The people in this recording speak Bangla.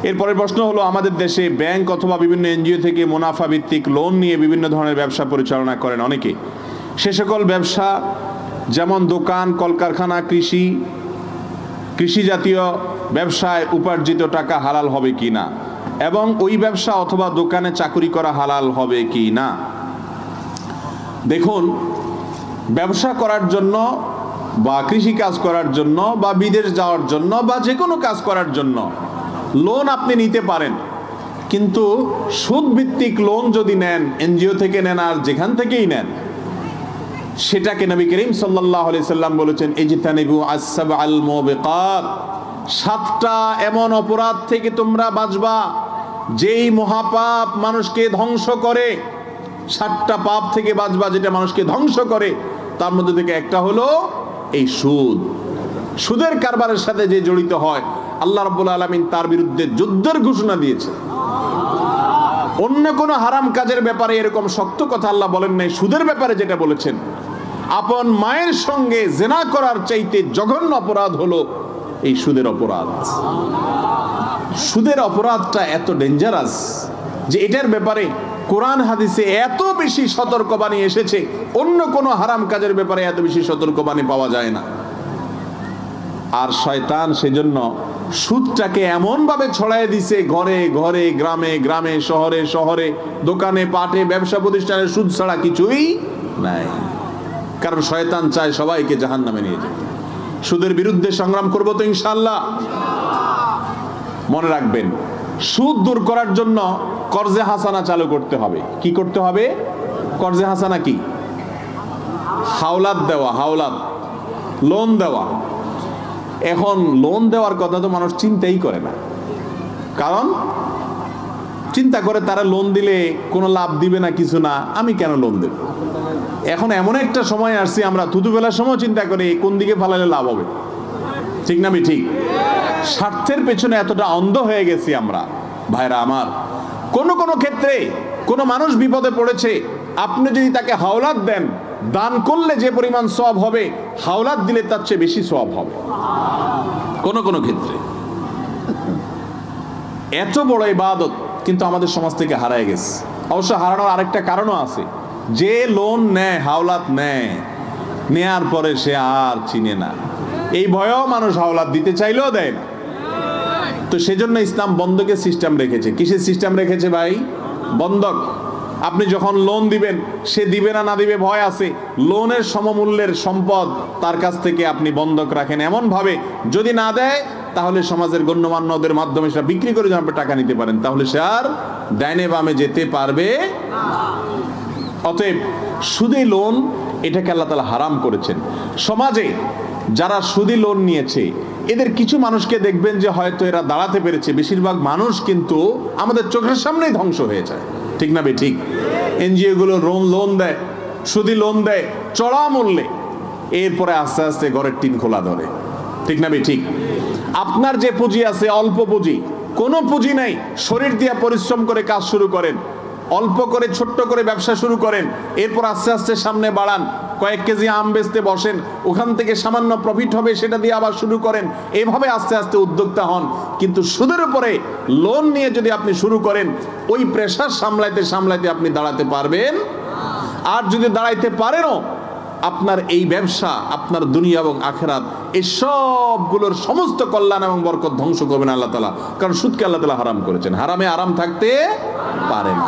এরপরের প্রশ্ন হলো, আমাদের দেশে ব্যাংক অথবা বিভিন্ন এনজিও থেকে মুনাফা ভিত্তিক লোন নিয়ে বিভিন্ন ধরনের ব্যবসা পরিচালনা করেন অনেকে। সে সকল ব্যবসা যেমন দোকান, কলকারখানা, কৃষি জাতীয় ব্যবসায় উপার্জিত টাকা হালাল হবে কি না, এবং ওই ব্যবসা অথবা দোকানে চাকরি করা হালাল হবে কি না? দেখুন, ব্যবসা করার জন্য বা কৃষি কাজ করার জন্য বা বিদেশ যাওয়ার জন্য বা যে কোনো কাজ করার জন্য লোন আপনি নিতে পারেন, কিন্তু সুদ ভিত্তিক লোন যদি নেন, এনজিও থেকে নেন আর যেখান থেকেই নেন, সেটাকে নবী করিম সাল্লাল্লাহু আলাইহি সাল্লাম বলেছেন, ইজতানিবু আস-সাবআল মুবিকাত, 7টা এমন অপরাধ থেকে তোমরা বাঁচবা যেই মহাপাপ মানুষকে ধ্বংস করে। 7টা পাপ থেকে বাঁচবা যেটা মানুষকে ধ্বংস করে। তার মধ্যে থেকে একটা হলো এই সুদ। সুদের কারবারের সাথে যে জড়িত হয়, আল্লাহ রাব্বুল আলামিন তার বিরুদ্ধে যুদ্ধের ঘোষণা দিয়েছে। অন্য কোন হারাম কাজের ব্যাপারে এরকম শক্ত কথা আল্লাহ বলেন নাই, সুদের ব্যাপারে যেটা বলেছেন, আপন মায়ের সঙ্গে জিনা করার চাইতে জঘন্য অপরাধ হলো এই সুদের অপরাধ। সুদের অপরাধটা এত ডেঞ্জারাস যে এটার ব্যাপারে কোরআন হাদিসে এত বেশি সতর্কবাণী এসেছে, অন্য কোন হারাম কাজের ব্যাপারে এত বেশি সতর্কবাণী পাওয়া যায় না। আর শয়তান সেজন্য সুদটাকে এমন ভাবে ছড়ায় দিছে, ঘরে ঘরে, গ্রামে গ্রামে, শহরে শহরে, দোকানে পাটে, ব্যবসা প্রতিষ্ঠানে সুদ ছাড়া কিছুই নাই। কারণ শয়তান চায় সবাইকে জাহান্নামে নিয়ে যেতে। সুদের বিরুদ্ধে সংগ্রাম করব তো ইনশাআল্লাহ। মনে রাখবেন, সুদ দূর করার জন্য কর্জে হাসানা চালু করতে হবে। কি করতে হবে? কর্জে হাসানা কি? হাওলাত দেওয়া, হাওলাত, লোন দেওয়া। এখন লোন দেওয়ার কথা তো মানুষ চিন্তাই করে না, কারণ চিন্তা করে তারা লোন দিলে কোনো লাভ দিবে না, কিছু না, আমি কেন লোন দেব। এখন এমন একটা সময় আসছি, আমরা থুতুবেলার সময় চিন্তা করি কোন দিকে ফালালে লাভ হবে। ঠিক না? আমি ঠিক? স্বার্থের পেছনে এতটা অন্ধ হয়ে গেছি আমরা। ভাইরা আমার, কোন ক্ষেত্রে কোন মানুষ বিপদে পড়েছে, আপনি যদি তাকে হাওলাত দেন, দান করলে যে পরিমাণ সওয়াব হবে, হাওলাত দিলে তার চেয়ে বেশি সওয়াব হবে কোন ক্ষেত্রে। এত বড় ইবাদত কিন্তু আমাদের সমাজ থেকে হারায় গেছে। অবশ্য হারানোর আরেকটা কারণও আছে, যে লোন নেয়, হাওলাত নেয়, নেয়ার পরে সে আর চিনে না, এই ভয়েও মানুষ হাওলাত দিতে চাইলেও দেয় না। তো সেজন্য ইসলাম বন্ধকের সিস্টেম রেখেছে। কিসের সিস্টেম রেখেছে ভাই? বন্ধক। আপনি যখন লোন দিবেন, সে দিবে না দিবে ভয় আছে, লোনের সমমূল্যের সম্পদ তার কাছ থেকে আপনি বন্ধক রাখেন এমন ভাবে, যদি না দেয় তাহলে সমাজের গণ্যমান্যদের মাধ্যমে সেটা বিক্রি করে যেন আপনি টাকা নিতে পারেন, তাহলে সে আর ডাইনে বামে যেতে পারবে। অতএব সুদী লোন, এটাকে আল্লাহ তাআলা হারাম করেছেন। সমাজে যারা সুদী লোন নিয়েছে, এদের কিছু মানুষকে দেখবেন যে হয়তো এরা দাঁড়াতে পেরেছে, বেশিরভাগ মানুষ কিন্তু আমাদের চোখের সামনেই ধ্বংস হয়ে যায়। ঠিক না বে ঠিক? এনজিও গুলো লোন দেয়, সুদী লোন দেয় চড়া মূল্যে, এরপরে আস্তে আস্তে ঘরের টিন খোলা ধরে। ঠিক না বে ঠিক? আপনার যে পুঁজি আছে, অল্প পুঁজি, কোনো পুঁজি নাই, শরীর দিয়ে পরিশ্রম করে কাজ শুরু করেন, অল্প করে ছোট্ট করে ব্যবসা শুরু করেন, এরপর আস্তে আস্তে সামনে বাড়ান, কয়েক কেজি আম বেচতে বসেন, ওখান থেকে সামান্য প্রফিট হবে, সেটা দিয়ে আবার শুরু করেন, এইভাবে আস্তে আস্তে উদ্যোক্তা হন। কিন্তু সুদের উপরে লোন নিয়ে যদি আপনি শুরু করেন, ওই প্রেসার সামলাইতে সামলাইতে আপনি দাঁড়াতে পারবেন। আর যদি দাঁড়াইতে পারেনও, আপনার এই ব্যবসা আপনার দুনিয়া এবং আখিরাত এই সবগুলোর সমস্ত কল্যাণ এবং বরকত ধ্বংস করবেন আল্লাহ তাআলা। কারণ সুদকে আল্লাহ তাআলা হারাম করেছেন, হারামে আরাম থাকতে পারে না।